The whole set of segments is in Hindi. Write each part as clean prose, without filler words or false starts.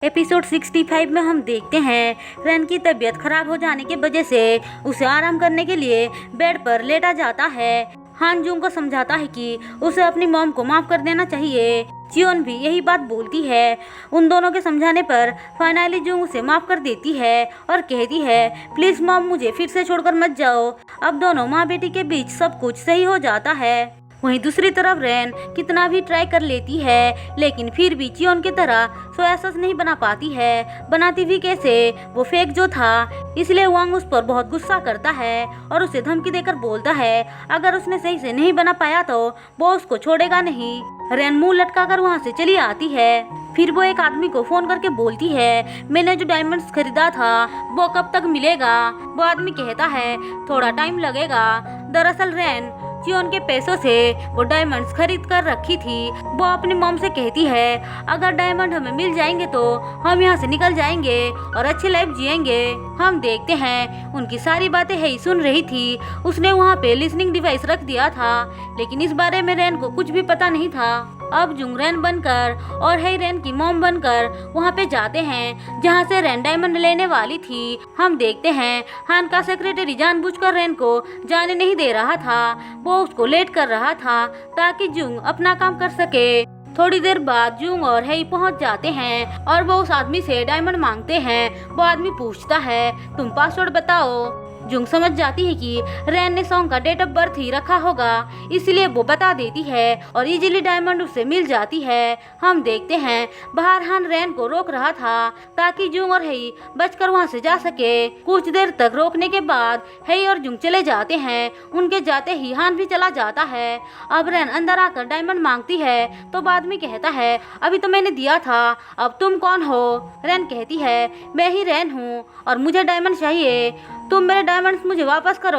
एपिसोड 65 में हम देखते हैं रेन की तबीयत खराब हो जाने की वजह से उसे आराम करने के लिए बेड पर लेटा जाता है। हान जुंग को समझाता है कि उसे अपनी मॉम को माफ कर देना चाहिए। चियोन भी यही बात बोलती है। उन दोनों के समझाने पर फाइनली जुंग उसे माफ कर देती है और कहती है प्लीज मॉम मुझे फिर से छोड़कर मत जाओ। अब दोनों माँ बेटी के बीच सब कुछ सही हो जाता है। वहीं दूसरी तरफ रेन कितना भी ट्राई कर लेती है लेकिन फिर भी चियोन की तरह सोया सॉस नहीं बना पाती है। बनाती भी कैसे, वो फेक जो था। इसलिए वांग उस पर बहुत गुस्सा करता है और उसे धमकी देकर बोलता है अगर उसने सही से नहीं बना पाया तो वो उसको छोड़ेगा नहीं। रेन मुंह लटका कर वहाँ से चली आती है। फिर वो एक आदमी को फोन करके बोलती है मैंने जो डायमंड्स खरीदा था वो कब तक मिलेगा। वो आदमी कहता है थोड़ा टाइम लगेगा। दरअसल रेन चियोन के पैसों से वो डायमंड्स खरीद कर रखी थी। वो अपनी मॉम से कहती है अगर डायमंड हमें मिल जाएंगे तो हम यहाँ से निकल जाएंगे और अच्छी लाइफ जिएंगे। हम देखते हैं उनकी सारी बातें है सुन रही थी। उसने वहाँ पे लिसनिंग डिवाइस रख दिया था लेकिन इस बारे में रेन को कुछ भी पता नहीं था। अब जुंग रेन बनकर और है रेन की मॉम बनकर वहाँ पे जाते हैं जहाँ से रेन डायमंड लेने वाली थी। हम देखते हैं हान का सेक्रेटरी जानबूझकर रेन को जाने नहीं दे रहा था। वो उसको लेट कर रहा था ताकि जुंग अपना काम कर सके। थोड़ी देर बाद जुंग और हेई पहुंच जाते हैं और वो उस आदमी से डायमंड मांगते हैं। वो आदमी पूछता है तुम पासवर्ड बताओ। जुंग समझ जाती है कि रेन ने सॉन्ग का डेट ऑफ बर्थ ही रखा होगा इसलिए वो बता देती है और इजीली डायमंड उससे मिल जाती है। हम देखते हैं बाहर हान रेन को रोक रहा था ताकि जुंग और हेई बचकर वहां से जा सके। कुछ देर तक रोकने के बाद हेई और जुंग चले जाते हैं। उनके जाते ही हान भी चला जाता है। अब रेन अंदर आकर डायमंड मांगती है तो बाद में कहता है अभी तो मैंने दिया था, अब तुम कौन हो। रेन कहती है मैं ही रेन हूँ और मुझे डायमंड चाहिए, तुम मेरे डायमंड्स मुझे वापस करो।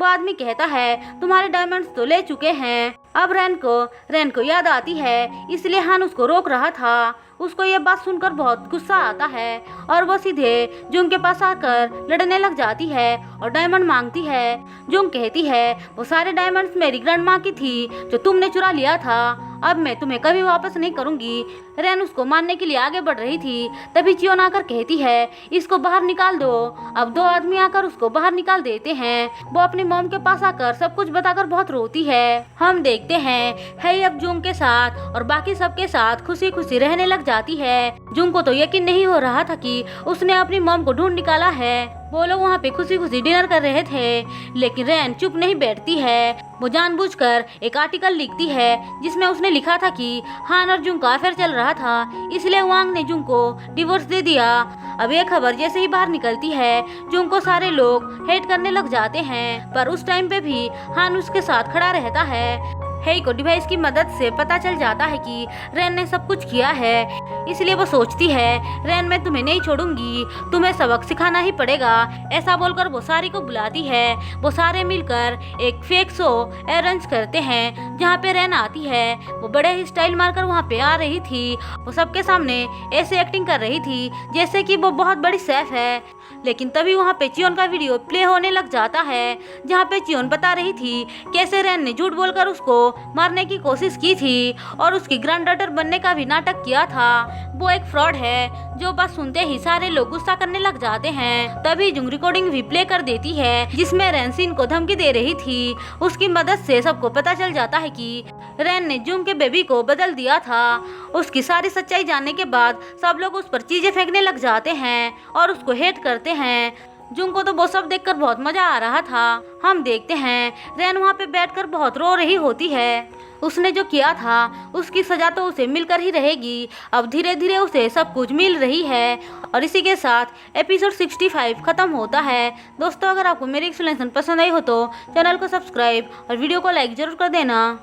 वो आदमी कहता है तुम्हारे डायमंड्स तो ले चुके हैं। अब रेन को याद आती है इसलिए हान उसको रोक रहा था। उसको ये बात सुनकर बहुत गुस्सा आता है और वो सीधे जुंग के पास आकर लड़ने लग जाती है और डायमंड मांगती है। जुंग कहती है वो सारे डायमंड्स मेरी ग्रैंड माँ की थी जो तुमने चुरा लिया था, अब मैं तुम्हें कभी वापस नहीं करूंगी। रेन उसको मारने के लिए आगे बढ़ रही थी तभी चियोन आकर कहती है इसको बाहर निकाल दो। अब दो आदमी आकर उसको बाहर निकाल देते हैं। वो अपनी मॉम के पास आकर सब कुछ बताकर बहुत रोती है। हम देखते हैं अब जुंग के साथ और बाकी सबके साथ खुशी खुशी रहने लग जाती है। जुंग को तो यकीन नहीं हो रहा था कि उसने अपनी मॉम को ढूंढ निकाला है। वो लोग वहाँ पे खुशी खुशी डिनर कर रहे थे लेकिन रेन चुप नहीं बैठती है। वो जानबूझकर एक आर्टिकल लिखती है जिसमें उसने लिखा था कि हान और जुंग का अफेयर चल रहा था इसलिए वांग ने जुंग को डिवोर्स दे दिया। अब ये खबर जैसे ही बाहर निकलती है जुंग को सारे लोग हेट करने लग जाते हैं पर उस टाइम पे भी हान उसके साथ खड़ा रहता है। हेई को डिवाइस की मदद से पता चल जाता है कि रेन ने सब कुछ किया है इसलिए वो सोचती है रेन मैं तुम्हें नहीं छोड़ूंगी, तुम्हें सबक सिखाना ही पड़ेगा। ऐसा बोलकर वो सारी को बुलाती है। वो सारे मिलकर एक फेक शो अरेंज करते हैं जहाँ पे रेन आती है। वो बड़े ही स्टाइल मारकर वहाँ पे आ रही थी। वो सबके सामने ऐसे एक्टिंग कर रही थी जैसे कि वो बहुत बड़ी शेफ है। लेकिन तभी वहाँ पे चियोन का वीडियो प्ले होने लग जाता है जहाँ पे चियोन बता रही थी कैसे रेन ने झूठ बोलकर उसको मारने की कोशिश की थी और उसकी ग्रैंड डॉटर बनने का भी नाटक किया था। वो एक फ्रॉड है। जो बात सुनते ही सारे लोग गुस्सा करने लग जाते हैं। तभी जुंग रिकॉर्डिंग भी प्ले कर देती है जिसमें रेन सीन को धमकी दे रही थी। उसकी मदद से सबको पता चल जाता है कि रेन ने जुंग के बेबी को बदल दिया था। उसकी सारी सच्चाई जानने के बाद सब लोग उस पर चीजें फेंकने लग जाते हैं और उसको हेट करते हैं। जुंग को तो वो सब देखकर बहुत मजा आ रहा था। हम देखते हैं रेन वहाँ पे बैठकर बहुत रो रही होती है। उसने जो किया था उसकी सजा तो उसे मिलकर ही रहेगी। अब धीरे धीरे उसे सब कुछ मिल रही है और इसी के साथ एपिसोड 65 खत्म होता है। दोस्तों अगर आपको मेरी एक्सप्लेनेशन पसंद आई हो तो चैनल को सब्सक्राइब और वीडियो को लाइक जरूर कर देना।